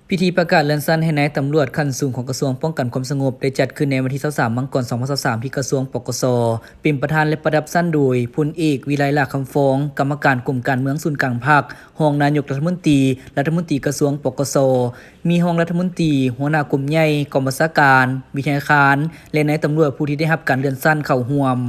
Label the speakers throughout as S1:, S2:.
S1: พิธีประกาศเลื่อนสั้นให้นายตำรวจขั้นสูงของกระทรวงป้องกันความสงบได้จัดขึ้นในวันที่23มังกร2023ที่กระทรวงปกสเป็นประธานและประดับสั้นโดยพลเอกวิไลลักษณ์คำฟ้องกรรมการกลุ่มการเมืองศูนย์กลางภาครองนายกรัฐมนตรีกระทรวงปกสมีรองรัฐมนตรีหัวหน้ากลุ่มใหญ่กองบัญชาการวิทยาคารและนายตำรวจผู้ที่ได้รับการเลื่อนสั้นเข้าร่วม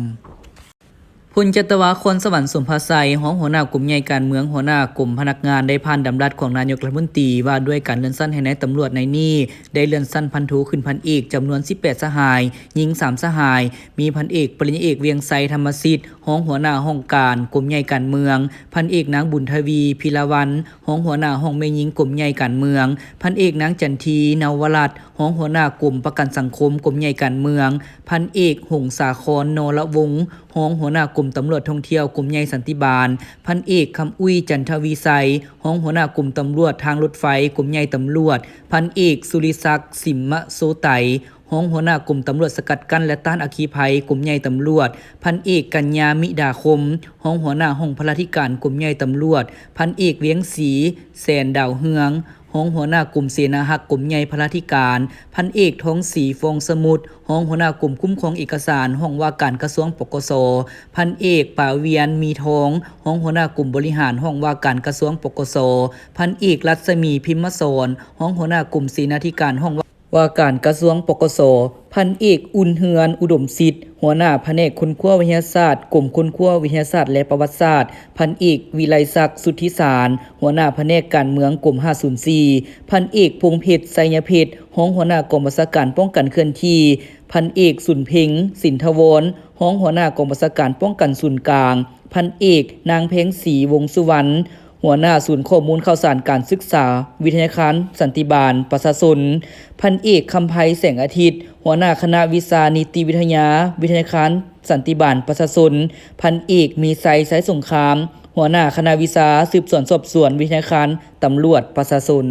S1: พลจตวาคนสวรรค์สมภาไสห้องหัวหน้ากลุ่มใหญ่การเมืองหัวหน้ากลุ่มพนักงานได้ผ่านดำรัสของนายกรัฐมนตรีว่าด้วยการเลื่อนสั้นให้นายตำรวจในนี้ได้เลื่อนสั้นพันโทขึ้นพันเอกจำนวน18สหายหญิง3สหายมีพันเอกปริญญาเอกเวียงไซธรรมสิทธิ์ห้องหัวหน้าห้องการกลุ่มใหญ่การเมืองพันเอกนางบุญทวีพิลาวันห้องหัวหน้าห้องแม่หญิงกลุ่มใหญ่การเมืองพันเอกนางจันทีนวรัตน์ห้องหัวหน้ากลุ่มประกันสังคมกลุ่มใหญ่การเมืองพันเอกหงสาครนรวงศ์ห้องหัวหน้ากลุ่มตำรวจท่องเที่ยวกลุ่มใหญ่สันติบาลพันเอกคำอุ้ยจันทวีไซห้องหัวหน้ากลุ่มตำรวจทางรถไฟกลุ่มใหญ่ตำรวจพันเอกสุริศักดิ์สิมมะโสไตห้องหัวหน้ากลุ่มตำรวจสกัดกั้นและต้านอัคคีภัยกลุ่มใหญ่ตำรวจพันเอกกัญญามิดาคมห้องหัวหน้าห้องพลาธิการกลุ่มใหญ่ตำรวจพันเอกเวียงศรีแสนดาวเฮืองห้องหัวหน้ากลุ่มเสนาหักกลุ่มใหญ่พลาธิการพันเอกทองศรีฟองสมุทรห้องหัวหน้ากลุ่มคุ้มครองเอกสารห้องว่าการกระทรวงปกสพันเอกป่าเวียนมีทองห้องหัวหน้ากลุ่มบริหารห้องว่าการกระทรวงปกสพันเอกรัศมีพิมพ์สอนห้องหัวหน้ากลุ่มเสนาธิการห้องว่าการกระทรวงปกสพันเอกอุ่นเฮือนอุดมสิทธิ์หัวหน้าแผนกคนขั้ววิทยาศาสตร์กลุ่มคนขั้ววิทยาศาสตร์และประวัติศาสตร์พันเอกวิไลศักดิ์สุทธิสารหัวหน้าแผนกการเมืองกลุ่ม504พันเอกพงเพชรไสยเพชรห้องหัวหน้ากองบัญชาการป้องกันเคลื่อนที่พันเอกสุนเพ็งสินทวรห้องหัวหน้ากองบัญชาการป้องกันศูนย์กลางพันเอกนางเพ็งศรีวงสุวรรณหัวหน้าศูนย์ข้อมูลข่าวสารการศึกษาวิทยาคารสันติบาลประชาชนพันเอกคำไพแสงอาทิตย์หัวหน้าคณะวิชานิติวิทยาวิทยาคารสันติบาลประชาชนพันเอกมีไซสายสงครามหัวหน้าคณะวิชาสืบสวนสอบสวนวิทยาคารตำรวจประชาชน